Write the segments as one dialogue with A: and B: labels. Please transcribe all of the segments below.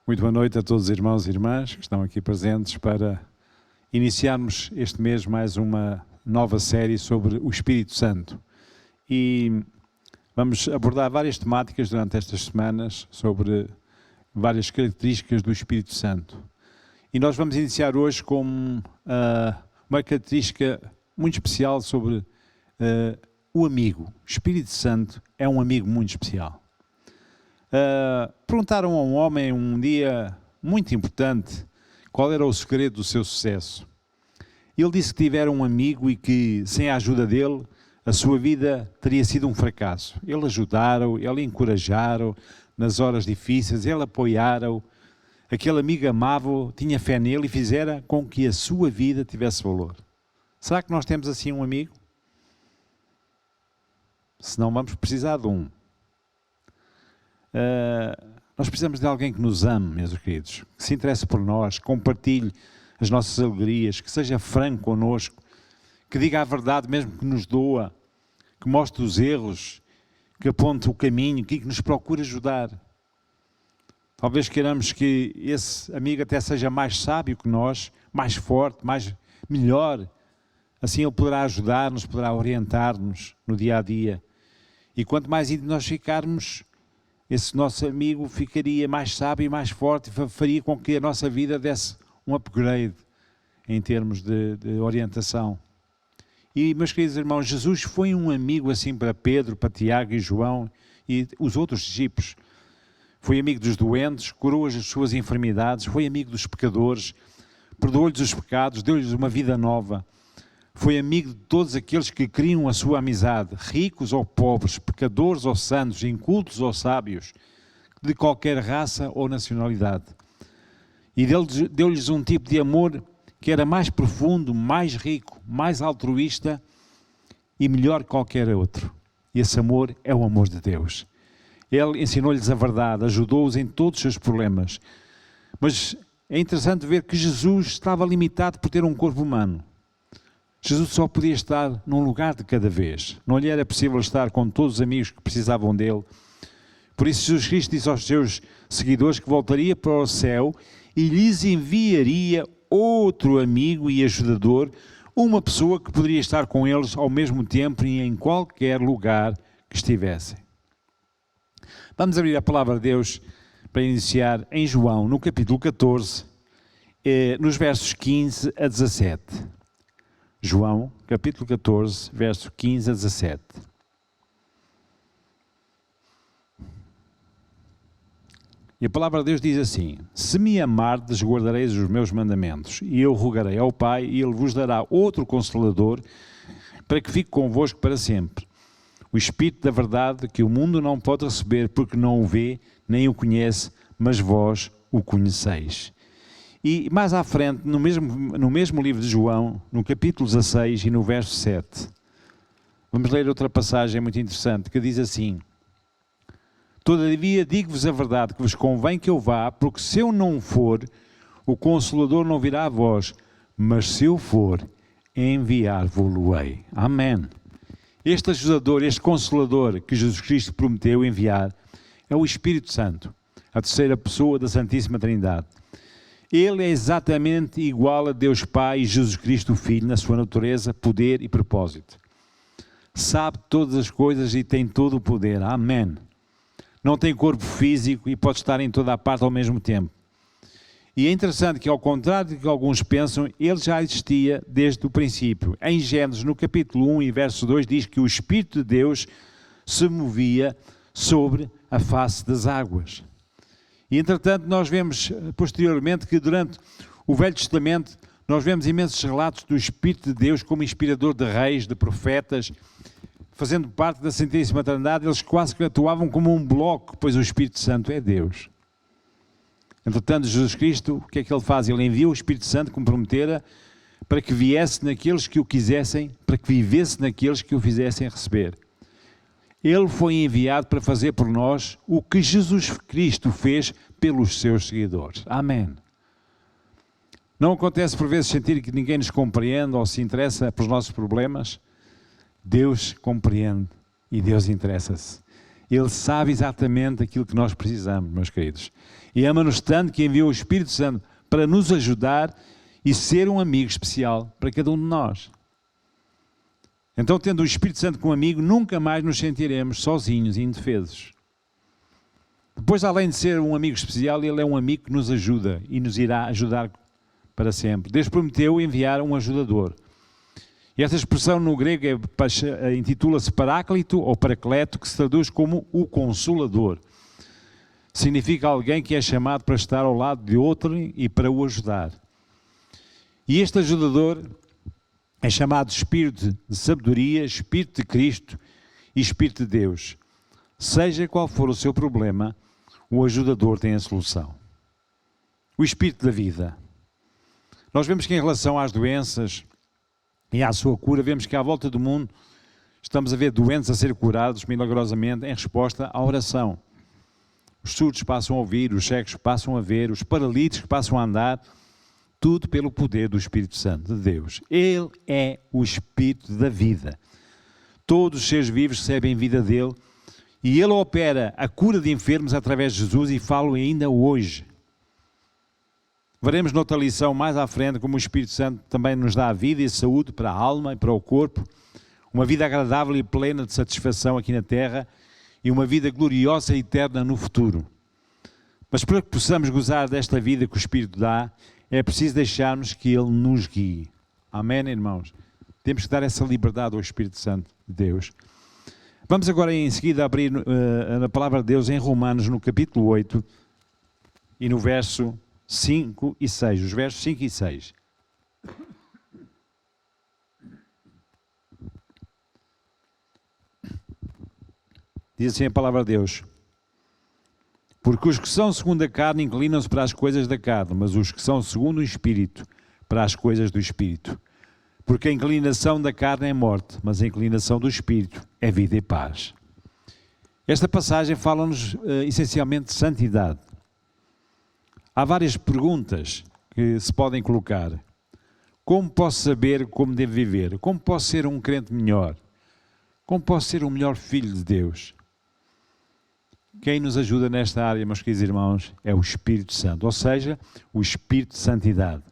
A: Muito boa noite a todos os irmãos e irmãs que estão aqui presentes para iniciarmos este mês mais uma nova série sobre o Espírito Santo. E vamos abordar várias temáticas durante estas semanas sobre várias características do Espírito Santo. E nós vamos iniciar hoje com uma característica muito especial sobre o amigo. O Espírito Santo é um amigo muito especial. Perguntaram a um homem um dia muito importante qual era o segredo do seu sucesso. Ele disse que tivera um amigo e que sem a ajuda dele a sua vida teria sido um fracasso. Ele ajudara-o, ele encorajara-o nas horas difíceis, ele apoiara-o. Aquele amigo amava-o, tinha fé nele e fizera com que a sua vida tivesse valor. Será que nós temos assim um amigo? Se não, vamos precisar de um. Nós precisamos de alguém que nos ame, meus queridos, que se interesse por nós, que compartilhe as nossas alegrias, que seja franco connosco, que diga a verdade mesmo que nos doa, que mostre os erros, que aponte o caminho, que nos procure ajudar. Talvez queiramos que esse amigo até seja mais sábio que nós, mais forte, melhor. Assim ele poderá ajudar-nos, poderá orientar-nos no dia a dia. E quanto mais íntimo nós ficarmos, esse nosso amigo ficaria mais sábio e mais forte e faria com que a nossa vida desse um upgrade em termos de orientação. E, meus queridos irmãos, Jesus foi um amigo assim para Pedro, para Tiago e João e os outros discípulos. Foi amigo dos doentes, curou as suas enfermidades, foi amigo dos pecadores, perdoou-lhes os pecados, deu-lhes uma vida nova. Foi amigo de todos aqueles que queriam a sua amizade, ricos ou pobres, pecadores ou santos, incultos ou sábios, de qualquer raça ou nacionalidade. E deu-lhes um tipo de amor que era mais profundo, mais rico, mais altruísta e melhor que qualquer outro. E esse amor é o amor de Deus. Ele ensinou-lhes a verdade, ajudou-os em todos os seus problemas. Mas é interessante ver que Jesus estava limitado por ter um corpo humano. Jesus só podia estar num lugar de cada vez. Não lhe era possível estar com todos os amigos que precisavam dele. Por isso Jesus Cristo disse aos seus seguidores que voltaria para o céu e lhes enviaria outro amigo e ajudador, uma pessoa que poderia estar com eles ao mesmo tempo e em qualquer lugar que estivessem. Vamos abrir a palavra de Deus para iniciar em João, no capítulo 14, nos versos 15 a 17. João, capítulo 14, verso 15 a 17. E a palavra de Deus diz assim: se me amardes, guardareis os meus mandamentos, e eu rogarei ao Pai, e Ele vos dará outro Consolador, para que fique convosco para sempre. O Espírito da verdade, que o mundo não pode receber, porque não o vê, nem o conhece, mas vós o conheceis. E mais à frente, no mesmo livro de João, no capítulo 16 e no verso 7, vamos ler outra passagem muito interessante, que diz assim: todavia digo-vos a verdade, que vos convém que eu vá, porque se eu não for, o Consolador não virá a vós, mas se eu for, enviar-vos-ei. Amém. Este ajudador, este Consolador que Jesus Cristo prometeu enviar, é o Espírito Santo, a terceira pessoa da Santíssima Trindade. Ele é exatamente igual a Deus Pai e Jesus Cristo, o Filho, na sua natureza, poder e propósito. Sabe todas as coisas e tem todo o poder. Amém. Não tem corpo físico e pode estar em toda a parte ao mesmo tempo. E é interessante que, ao contrário do que alguns pensam, ele já existia desde o princípio. Em Gênesis, no capítulo 1 e verso 2, diz que o Espírito de Deus se movia sobre a face das águas. E, entretanto, nós vemos posteriormente que durante o Velho Testamento nós vemos imensos relatos do Espírito de Deus como inspirador de reis, de profetas, fazendo parte da Santíssima Trindade. Eles quase que atuavam como um bloco, pois o Espírito Santo é Deus. Entretanto, Jesus Cristo, o que é que Ele faz? Ele envia o Espírito Santo, como prometera, para que viesse naqueles que o quisessem, para que vivesse naqueles que o fizessem receber. Ele foi enviado para fazer por nós o que Jesus Cristo fez pelos seus seguidores. Amém. Não acontece por vezes sentir que ninguém nos compreende ou se interessa pelos nossos problemas? Deus compreende e Deus interessa-se. Ele sabe exatamente aquilo que nós precisamos, meus queridos. E ama-nos tanto que enviou o Espírito Santo para nos ajudar e ser um amigo especial para cada um de nós. Então, tendo o Espírito Santo como amigo, nunca mais nos sentiremos sozinhos e indefesos. Depois, além de ser um amigo especial, ele é um amigo que nos ajuda e nos irá ajudar para sempre. Deus prometeu enviar um ajudador. E esta expressão no grego intitula-se Paráclito ou Paracleto, que se traduz como o Consolador. Significa alguém que é chamado para estar ao lado de outro e para o ajudar. E este ajudador é chamado Espírito de Sabedoria, Espírito de Cristo e Espírito de Deus. Seja qual for o seu problema, o ajudador tem a solução. O Espírito da vida. Nós vemos que em relação às doenças e à sua cura, vemos que à volta do mundo estamos a ver doentes a ser curados milagrosamente em resposta à oração. Os surdos passam a ouvir, os cegos passam a ver, os paralíticos passam a andar, tudo pelo poder do Espírito Santo de Deus. Ele é o Espírito da vida. Todos os seres vivos recebem vida dele e ele opera a cura de enfermos através de Jesus e falo ainda hoje. Veremos noutra lição mais à frente como o Espírito Santo também nos dá a vida e saúde para a alma e para o corpo, uma vida agradável e plena de satisfação aqui na terra e uma vida gloriosa e eterna no futuro. Mas para que possamos gozar desta vida que o Espírito dá, é preciso deixarmos que Ele nos guie. Amém, irmãos? Temos que dar essa liberdade ao Espírito Santo de Deus. Vamos agora em seguida abrir a palavra de Deus em Romanos, no capítulo 8 e no verso 5 e 6, os versos 5 e 6. Diz assim a palavra de Deus: porque os que são segundo a carne inclinam-se para as coisas da carne, mas os que são segundo o Espírito, para as coisas do Espírito. Porque a inclinação da carne é morte, mas a inclinação do Espírito é vida e paz. Esta passagem fala-nos essencialmente de santidade. Há várias perguntas que se podem colocar. Como posso saber como devo viver? Como posso ser um crente melhor? Como posso ser um melhor filho de Deus? Quem nos ajuda nesta área, meus queridos irmãos, é o Espírito Santo, ou seja, o Espírito de Santidade.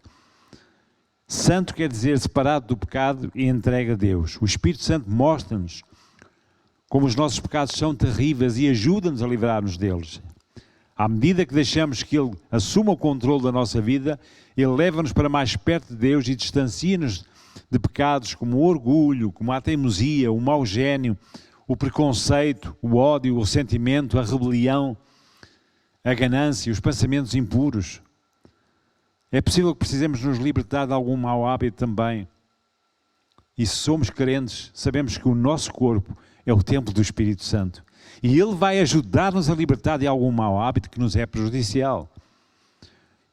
A: Santo quer dizer separado do pecado e entregue a Deus. O Espírito Santo mostra-nos como os nossos pecados são terríveis e ajuda-nos a livrar-nos deles. À medida que deixamos que Ele assuma o controle da nossa vida, Ele leva-nos para mais perto de Deus e distancia-nos de pecados como o orgulho, como a teimosia, o mau gênio, o preconceito, o ódio, o ressentimento, a rebelião, a ganância, os pensamentos impuros. É possível que precisemos nos libertar de algum mau hábito também. E se somos crentes, sabemos que o nosso corpo é o templo do Espírito Santo. E Ele vai ajudar-nos a libertar de algum mau hábito que nos é prejudicial.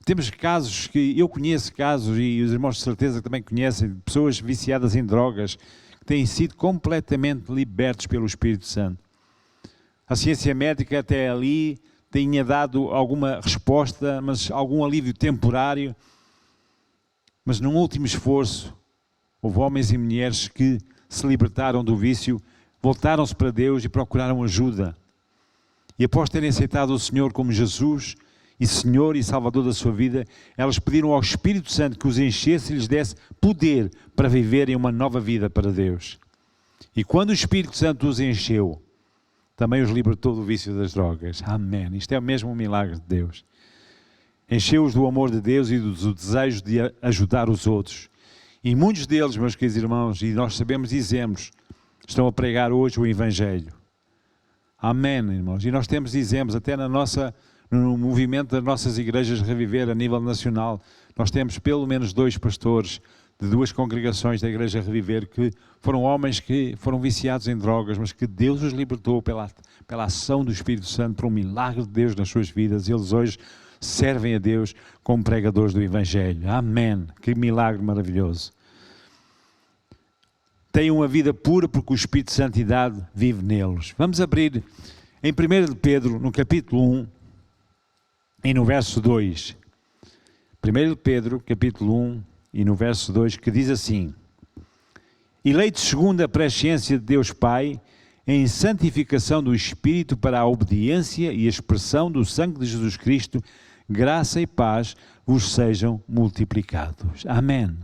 A: Temos casos que eu conheço casos, e os irmãos de certeza também conhecem, de pessoas viciadas em drogas, que têm sido completamente libertos pelo Espírito Santo. A ciência médica até ali tinha dado alguma resposta, mas algum alívio temporário. Mas num último esforço, houve homens e mulheres que se libertaram do vício, voltaram-se para Deus e procuraram ajuda. E após terem aceitado o Senhor como Jesus e Senhor e Salvador da sua vida, elas pediram ao Espírito Santo que os enchesse e lhes desse poder para viverem uma nova vida para Deus. E quando o Espírito Santo os encheu, também os libertou do vício das drogas. Amém. Isto é mesmo um milagre de Deus. Encheu-os do amor de Deus e do desejo de ajudar os outros. E muitos deles, meus queridos irmãos, e nós sabemos e dizemos, estão a pregar hoje o Evangelho. Amém, irmãos. E nós temos, dizemos, até no movimento das nossas igrejas Reviver a nível nacional, nós temos pelo menos 2 pastores de 2 congregações da Igreja Reviver que foram homens que foram viciados em drogas, mas que Deus os libertou pela ação do Espírito Santo, por um milagre de Deus nas suas vidas. Eles hoje servem a Deus como pregadores do Evangelho. Amém. Que milagre maravilhoso. Têm uma vida pura porque o Espírito de Santidade vive neles. Vamos abrir em 1 de Pedro, no capítulo 1 e no verso 2. 1 de Pedro, capítulo 1 e no verso 2, que diz assim: eleito segundo a presciência de Deus Pai, em santificação do Espírito para a obediência e a expressão do sangue de Jesus Cristo, graça e paz vos sejam multiplicados. Amém.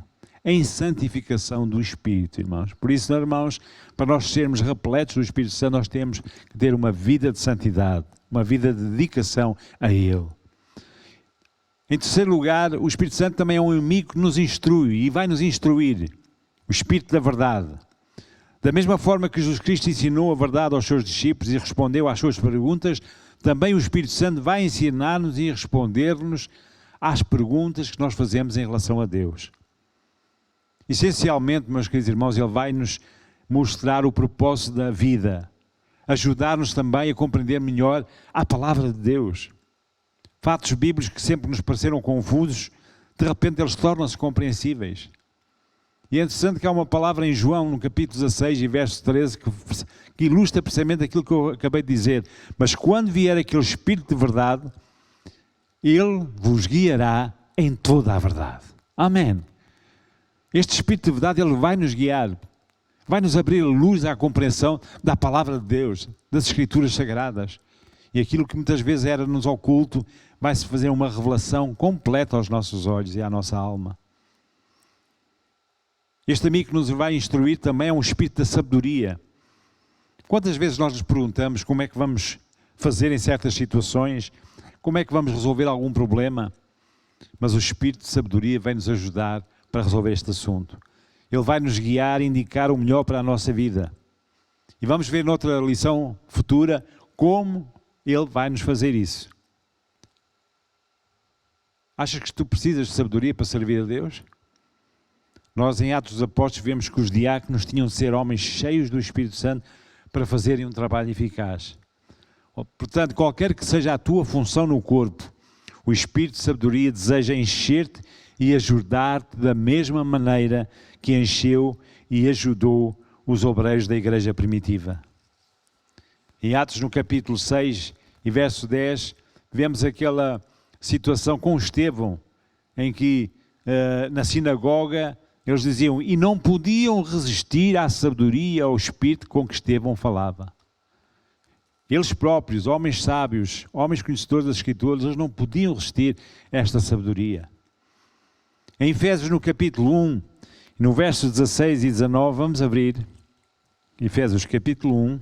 A: Em santificação do Espírito, irmãos. Por isso, irmãos, para nós sermos repletos do Espírito Santo, nós temos que ter uma vida de santidade, uma vida de dedicação a Ele. Em terceiro lugar, o Espírito Santo também é um amigo que nos instrui e vai nos instruir. O Espírito da verdade. Da mesma forma que Jesus Cristo ensinou a verdade aos seus discípulos e respondeu às suas perguntas, também o Espírito Santo vai ensinar-nos e responder-nos às perguntas que nós fazemos em relação a Deus. Essencialmente, meus queridos irmãos, Ele vai nos mostrar o propósito da vida, ajudar-nos também a compreender melhor a palavra de Deus. Fatos bíblicos que sempre nos pareceram confusos, de repente eles tornam-se compreensíveis. E é interessante que há uma palavra em João, no capítulo 16 e verso 13, que ilustra precisamente aquilo que eu acabei de dizer. Mas quando vier aquele Espírito de verdade, Ele vos guiará em toda a verdade. Amém. Este Espírito de verdade, Ele vai nos guiar, vai nos abrir luz à compreensão da palavra de Deus, das Escrituras Sagradas. E aquilo que muitas vezes era-nos oculto, vai-se fazer uma revelação completa aos nossos olhos e à nossa alma. Este amigo que nos vai instruir também é um espírito da sabedoria. Quantas vezes nós nos perguntamos como é que vamos fazer em certas situações, como é que vamos resolver algum problema, mas o espírito de sabedoria vai nos ajudar para resolver este assunto. Ele vai nos guiar e indicar o melhor para a nossa vida. E vamos ver noutra lição futura como Ele vai nos fazer isso. Achas que tu precisas de sabedoria para servir a Deus? Nós em Atos dos Apóstolos vemos que os diáconos tinham de ser homens cheios do Espírito Santo para fazerem um trabalho eficaz. Portanto, qualquer que seja a tua função no corpo, o Espírito de sabedoria deseja encher-te e ajudar-te da mesma maneira que encheu e ajudou os obreiros da igreja primitiva. Em Atos, no capítulo 6 e verso 10, vemos aquela situação com Estevão, em que na sinagoga eles diziam, e não podiam resistir à sabedoria, ao espírito com que Estevão falava. Eles próprios, homens sábios, homens conhecedores das Escrituras, eles não podiam resistir a esta sabedoria. Em Efésios, no capítulo 1, no verso 16 e 19, vamos abrir, Efésios capítulo 1,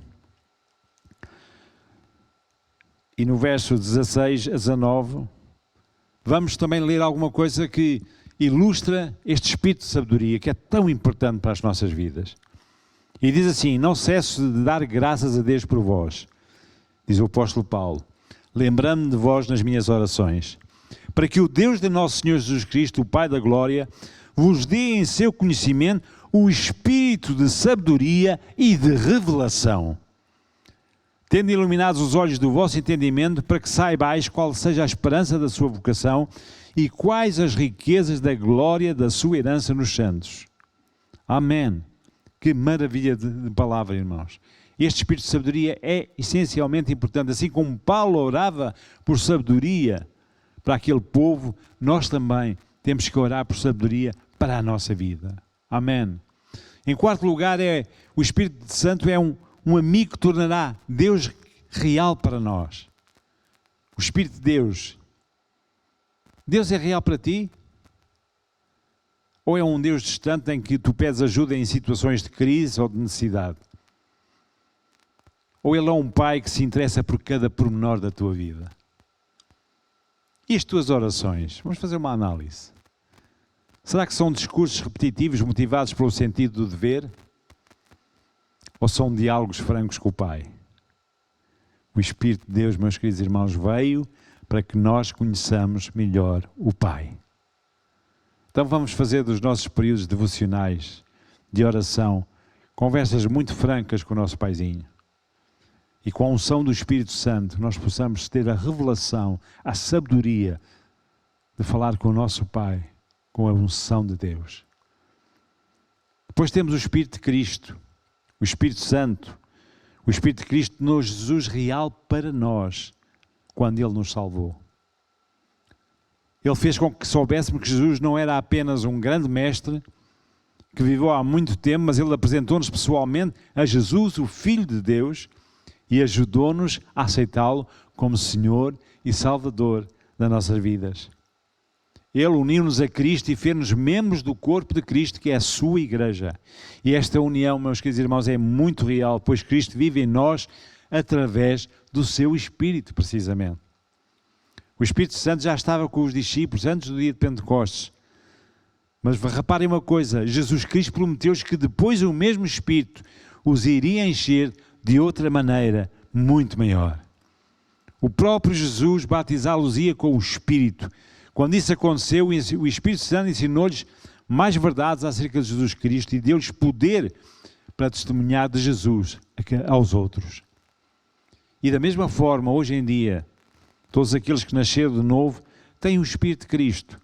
A: e no verso 16 a 19, vamos também ler alguma coisa que ilustra este espírito de sabedoria que é tão importante para as nossas vidas. E diz assim, não cesso de dar graças a Deus por vós, diz o apóstolo Paulo, lembrando-me de vós nas minhas orações, para que o Deus de nosso Senhor Jesus Cristo, o Pai da Glória, vos dê em seu conhecimento o espírito de sabedoria e de revelação, tendo iluminados os olhos do vosso entendimento, para que saibais qual seja a esperança da sua vocação e quais as riquezas da glória da sua herança nos santos. Amém. Que maravilha de palavra, irmãos. Este espírito de sabedoria é essencialmente importante. Assim como Paulo orava por sabedoria para aquele povo, nós também temos que orar por sabedoria para a nossa vida. Amém. Em quarto lugar, o Espírito Santo é um amigo que tornará Deus real para nós. O Espírito de Deus. Deus é real para ti? Ou é um Deus distante em que tu pedes ajuda em situações de crise ou de necessidade? Ou Ele é um Pai que se interessa por cada pormenor da tua vida? E as tuas orações? Vamos fazer uma análise. Será que são discursos repetitivos motivados pelo sentido do dever? Ou são diálogos francos com o Pai? O Espírito de Deus, meus queridos irmãos, veio para que nós conheçamos melhor o Pai. Então vamos fazer dos nossos períodos devocionais, de oração, conversas muito francas com o nosso Paizinho. E com a unção do Espírito Santo, nós possamos ter a revelação, a sabedoria de falar com o nosso Pai, com a unção de Deus. Depois temos o Espírito de Cristo, o Espírito Santo, o Espírito de Cristo no Jesus real para nós, quando Ele nos salvou. Ele fez com que soubéssemos que Jesus não era apenas um grande mestre que viveu há muito tempo, mas ele apresentou-nos pessoalmente a Jesus, o Filho de Deus, e ajudou-nos a aceitá-lo como Senhor e Salvador das nossas vidas. Ele uniu-nos a Cristo e fez-nos membros do corpo de Cristo, que é a sua igreja. E esta união, meus queridos irmãos, é muito real, pois Cristo vive em nós através do seu Espírito, precisamente. O Espírito Santo já estava com os discípulos antes do dia de Pentecostes. Mas reparem uma coisa, Jesus Cristo prometeu-lhes que depois o mesmo Espírito os iria encher de outra maneira, muito maior. O próprio Jesus batizá-los-ia com o Espírito. Quando isso aconteceu, o Espírito Santo ensinou-lhes mais verdades acerca de Jesus Cristo e deu-lhes poder para testemunhar de Jesus aos outros. E da mesma forma, hoje em dia, todos aqueles que nasceram de novo têm o Espírito de Cristo.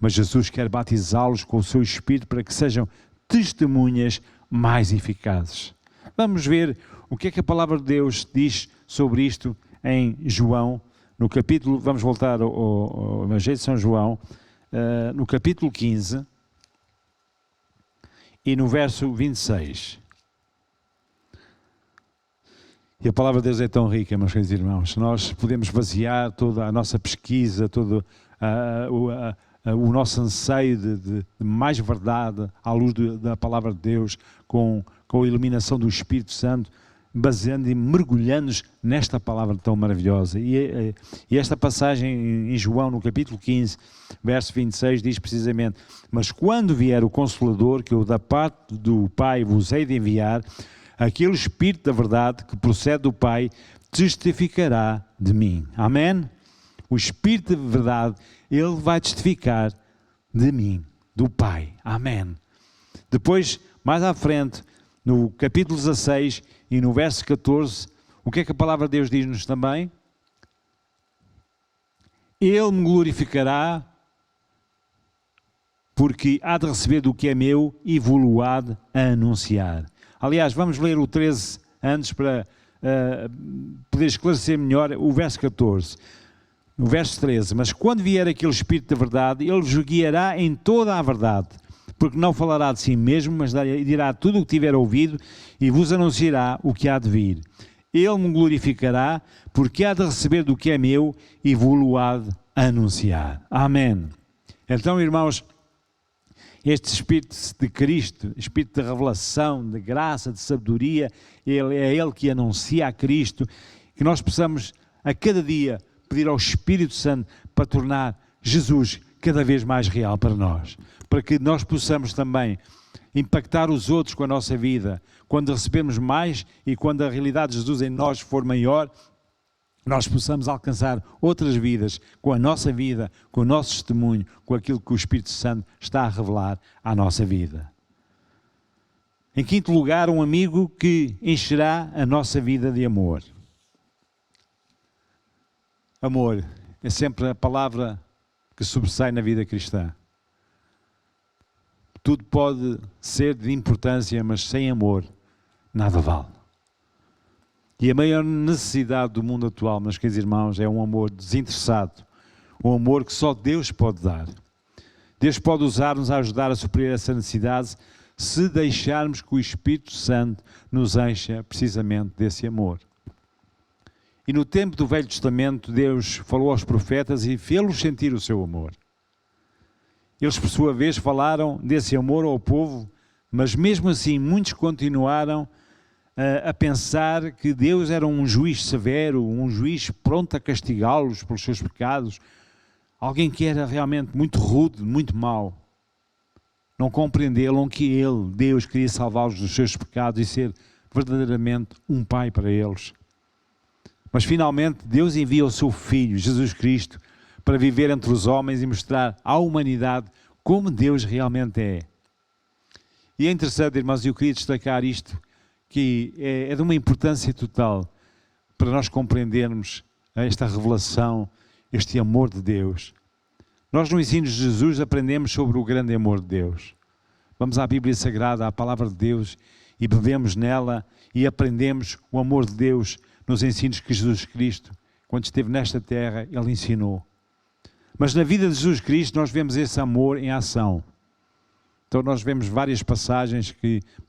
A: Mas Jesus quer batizá-los com o seu Espírito para que sejam testemunhas mais eficazes. Vamos ver o que é que a palavra de Deus diz sobre isto em João, no capítulo, vamos voltar ao Evangelho de São João, no capítulo 15 e no verso 26. E a palavra de Deus é tão rica, meus queridos irmãos. Nós podemos basear toda a nossa pesquisa, todo o nosso anseio de mais verdade à luz da palavra de Deus, com a iluminação do Espírito Santo, baseando e mergulhando-nos nesta palavra tão maravilhosa. E esta passagem em João, no capítulo 15, verso 26, diz precisamente: mas quando vier o Consolador, que eu da parte do Pai vos hei de enviar, aquele Espírito da verdade que procede do Pai testificará de mim. Amém? O Espírito da verdade, ele vai testificar de mim, do Pai. Amém. Depois, mais à frente, no capítulo 16 e no verso 14, o que é que a palavra de Deus diz-nos também? Ele me glorificará, porque há de receber do que é meu e vou-lo há de anunciar. Aliás, vamos ler o 13 antes para poder esclarecer melhor o verso 14. No verso 13, mas quando vier aquele Espírito da verdade, ele vos guiará em toda a verdade, porque não falará de si mesmo, mas dirá tudo o que tiver ouvido e vos anunciará o que há de vir. Ele me glorificará, porque há de receber do que é meu e vou-lo há de anunciar. Amém. Então, irmãos, este Espírito de Cristo, Espírito de revelação, de graça, de sabedoria, é Ele que anuncia a Cristo, que nós possamos a cada dia pedir ao Espírito Santo para tornar Jesus cada vez mais real para nós, para que nós possamos também impactar os outros com a nossa vida. Quando recebemos mais e quando a realidade de Jesus em nós for maior, nós possamos alcançar outras vidas com a nossa vida, com o nosso testemunho, com aquilo que o Espírito Santo está a revelar à nossa vida. Em quinto lugar, um amigo que encherá a nossa vida de amor. Amor é sempre a palavra que sobressai na vida cristã. Tudo pode ser de importância, mas sem amor, nada vale. E a maior necessidade do mundo atual, meus queridos irmãos, é um amor desinteressado. Um amor que só Deus pode dar. Deus pode usar-nos a ajudar a suprir essa necessidade se deixarmos que o Espírito Santo nos encha precisamente desse amor. E no tempo do Velho Testamento, Deus falou aos profetas e fez-los sentir o seu amor. Eles, por sua vez, falaram desse amor ao povo, mas mesmo assim muitos continuaram a pensar que Deus era um juiz severo, um juiz pronto a castigá-los pelos seus pecados, alguém que era realmente muito rude, muito mau. Não compreenderam que Ele, Deus, queria salvá-los dos seus pecados e ser verdadeiramente um pai para eles. Mas finalmente Deus envia o seu Filho, Jesus Cristo, para viver entre os homens e mostrar à humanidade como Deus realmente é. E é interessante, irmãos, eu queria destacar isto, que é de uma importância total para nós compreendermos esta revelação, este amor de Deus. Nós no ensino de Jesus aprendemos sobre o grande amor de Deus. Vamos à Bíblia Sagrada, à Palavra de Deus, e bebemos nela e aprendemos o amor de Deus nos ensinos que Jesus Cristo, quando esteve nesta terra, Ele ensinou. Mas na vida de Jesus Cristo nós vemos esse amor em ação. Então nós vemos várias passagens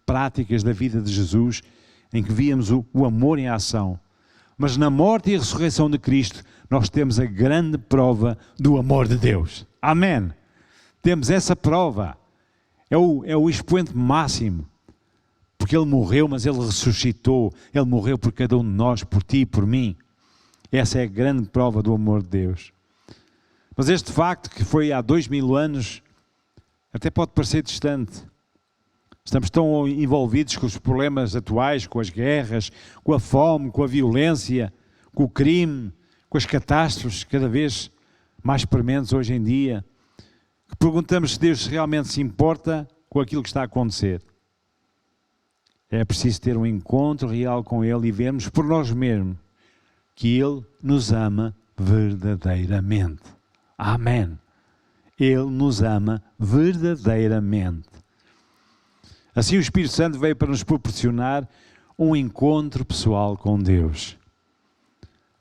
A: práticas da vida de Jesus, em que víamos o amor em ação. Mas na morte e a ressurreição de Cristo, nós temos a grande prova do amor de Deus. Amém. Temos essa prova. É o expoente máximo. Porque Ele morreu, mas Ele ressuscitou. Ele morreu por cada um de nós, por ti e por mim. Essa é a grande prova do amor de Deus. Mas este facto, que foi há 2000 anos, até pode parecer distante. Estamos tão envolvidos com os problemas atuais, com as guerras, com a fome, com a violência, com o crime, com as catástrofes cada vez mais prementes hoje em dia, que perguntamos se Deus realmente se importa com aquilo que está a acontecer. É preciso ter um encontro real com Ele e vermos por nós mesmos que Ele nos ama verdadeiramente. Amém. Ele nos ama verdadeiramente. Assim o Espírito Santo veio para nos proporcionar um encontro pessoal com Deus.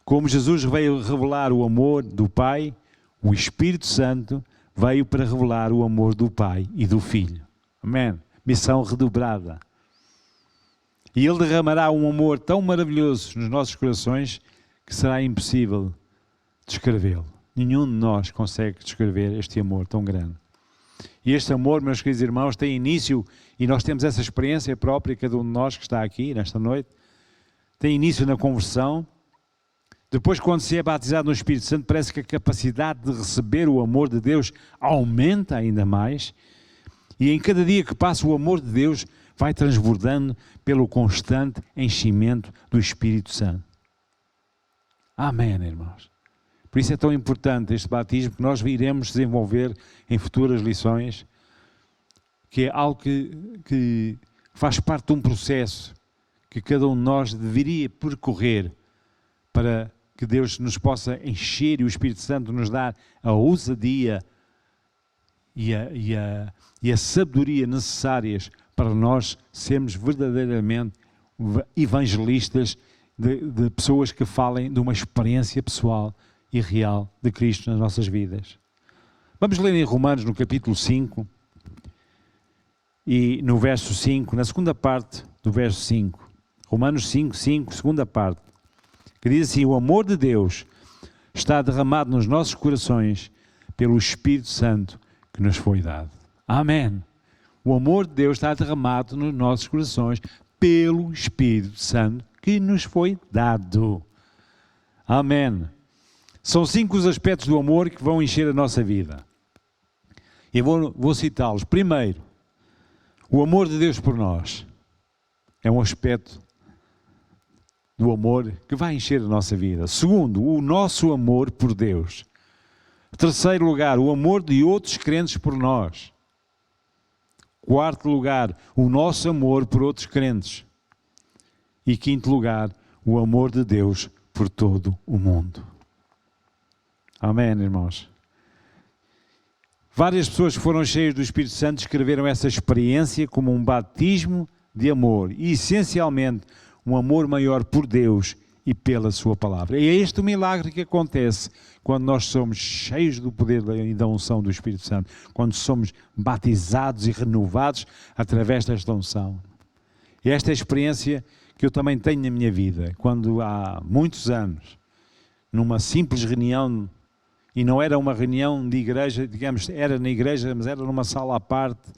A: Como Jesus veio revelar o amor do Pai, o Espírito Santo veio para revelar o amor do Pai e do Filho. Amém. Missão redobrada. E Ele derramará um amor tão maravilhoso nos nossos corações que será impossível descrevê-lo. Nenhum de nós consegue descrever este amor tão grande. E este amor, meus queridos irmãos, tem início, e nós temos essa experiência própria, cada um de nós que está aqui nesta noite, tem início na conversão. Depois, quando se é batizado no Espírito Santo, parece que a capacidade de receber o amor de Deus aumenta ainda mais. E em cada dia que passa, o amor de Deus vai transbordando pelo constante enchimento do Espírito Santo. Amém, irmãos. Por isso é tão importante este batismo que nós iremos desenvolver em futuras lições, que é algo que faz parte de um processo que cada um de nós deveria percorrer para que Deus nos possa encher e o Espírito Santo nos dar a ousadia e a sabedoria necessárias para nós sermos verdadeiramente evangelistas de pessoas que falem de uma experiência pessoal e real de Cristo nas nossas vidas. Vamos ler em Romanos, no capítulo 5, e no verso 5, na segunda parte do verso 5. Romanos 5, segunda parte, que diz assim: o amor de Deus está derramado nos nossos corações pelo Espírito Santo que nos foi dado. Amém. O amor de Deus está derramado nos nossos corações pelo Espírito Santo que nos foi dado. Amém. São 5 os aspectos do amor que vão encher a nossa vida. E vou citá-los. Primeiro, o amor de Deus por nós é um aspecto do amor que vai encher a nossa vida. Segundo, o nosso amor por Deus. Terceiro lugar, o amor de outros crentes por nós. Quarto lugar, o nosso amor por outros crentes. E quinto lugar, o amor de Deus por todo o mundo. Amém, irmãos? Várias pessoas que foram cheias do Espírito Santo descreveram essa experiência como um batismo de amor e, essencialmente, um amor maior por Deus e pela sua palavra. E é este o milagre que acontece quando nós somos cheios do poder e da unção do Espírito Santo, quando somos batizados e renovados através desta unção. E esta é a experiência que eu também tenho na minha vida, quando há muitos anos, numa simples reunião, e não era uma reunião de igreja, digamos, era na igreja, mas era numa sala à parte,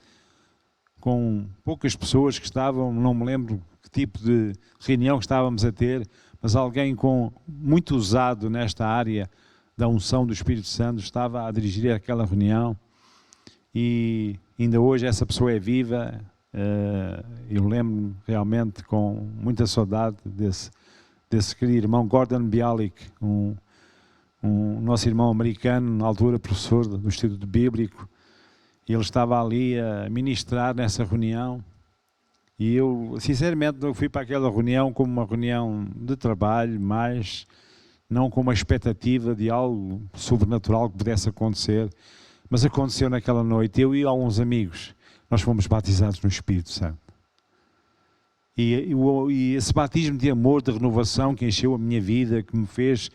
A: com poucas pessoas que estavam, não me lembro que tipo de reunião que estávamos a ter, mas alguém muito usado nesta área da unção do Espírito Santo estava a dirigir aquela reunião, e ainda hoje essa pessoa é viva. Eu lembro-me realmente com muita saudade desse querido irmão Gordon Bialik, um nosso irmão americano, na altura professor do Instituto Bíblico. Ele estava ali a ministrar nessa reunião e eu, sinceramente, não fui para aquela reunião como uma reunião de trabalho, mas não com uma expectativa de algo sobrenatural que pudesse acontecer, mas aconteceu naquela noite. Eu e alguns amigos, nós fomos batizados no Espírito Santo. E esse batismo de amor, de renovação que encheu a minha vida, que me fez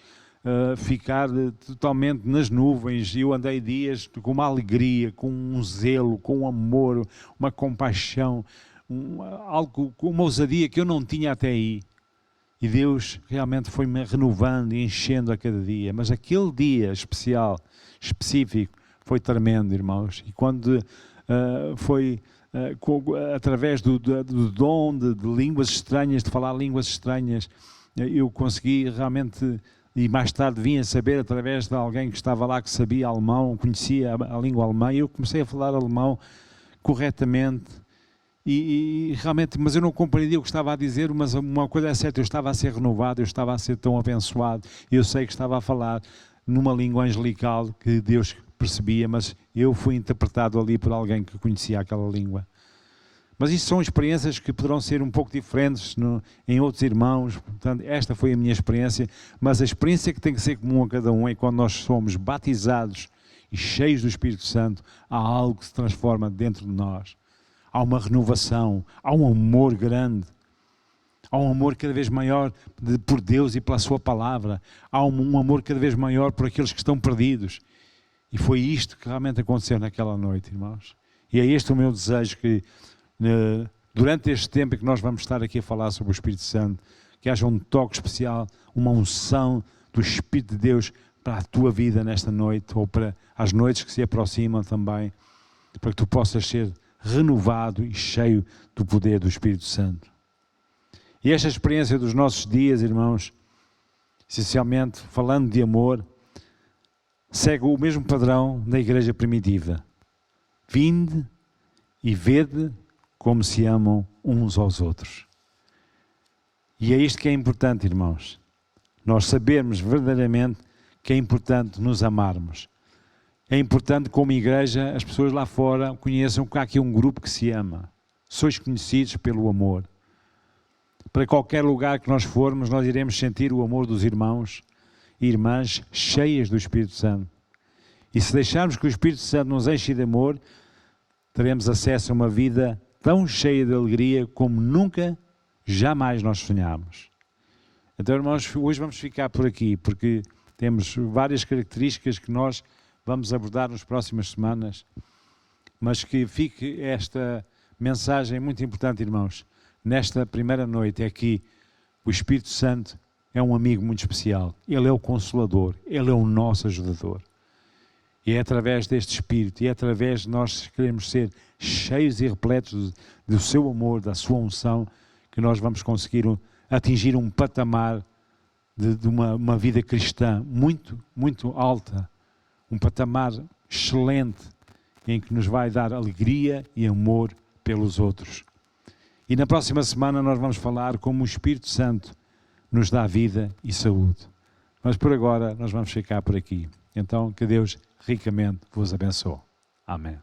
A: ficar totalmente nas nuvens. Eu andei dias com uma alegria, com um zelo, com um amor, uma compaixão, algo com uma ousadia que eu não tinha até aí. E Deus realmente foi-me renovando e enchendo a cada dia. Mas aquele dia especial, específico, foi tremendo, irmãos. E quando através do dom de línguas estranhas, de falar línguas estranhas, eu consegui realmente, e mais tarde vim a saber através de alguém que estava lá que sabia alemão, conhecia a língua alemã, e eu comecei a falar alemão corretamente, e realmente, mas eu não compreendia o que estava a dizer, mas uma coisa é certa, eu estava a ser renovado, eu estava a ser tão abençoado, eu sei que estava a falar numa língua angelical que Deus percebia, mas eu fui interpretado ali por alguém que conhecia aquela língua. Mas isto são experiências que poderão ser um pouco diferentes em outros irmãos. Portanto, esta foi a minha experiência, mas a experiência que tem que ser comum a cada um é quando nós somos batizados e cheios do Espírito Santo, há algo que se transforma dentro de nós. Há uma renovação, há um amor grande, há um amor cada vez maior por Deus e pela sua palavra, há um amor cada vez maior por aqueles que estão perdidos. E foi isto que realmente aconteceu naquela noite, irmãos. E é este o meu desejo, que durante este tempo em que nós vamos estar aqui a falar sobre o Espírito Santo, que haja um toque especial, uma unção do Espírito de Deus para a tua vida nesta noite, ou para as noites que se aproximam também, para que tu possas ser renovado e cheio do poder do Espírito Santo. E esta experiência dos nossos dias, irmãos, essencialmente falando de amor, segue o mesmo padrão da igreja primitiva. Vinde e vede como se amam uns aos outros. E é isto que é importante, irmãos. Nós sabermos verdadeiramente que é importante nos amarmos. É importante, como igreja, as pessoas lá fora conheçam que há aqui um grupo que se ama. Sois conhecidos pelo amor. Para qualquer lugar que nós formos, nós iremos sentir o amor dos irmãos e irmãs cheias do Espírito Santo. E se deixarmos que o Espírito Santo nos enche de amor, teremos acesso a uma vida tão cheia de alegria como nunca, jamais nós sonhámos. Então, irmãos, hoje vamos ficar por aqui, porque temos várias características que nós vamos abordar nas próximas semanas, mas que fique esta mensagem muito importante, irmãos. Nesta primeira noite é que o Espírito Santo é um amigo muito especial. Ele é o Consolador, Ele é o nosso ajudador. E é através deste Espírito, e é através de nós queremos ser cheios e repletos do seu amor, da sua unção, que nós vamos conseguir atingir um patamar de uma vida cristã muito, muito alta, um patamar excelente, em que nos vai dar alegria e amor pelos outros. E na próxima semana nós vamos falar como o Espírito Santo nos dá vida e saúde. Mas por agora nós vamos ficar por aqui. Então, que Deus ricamente vos abençoe. Amém.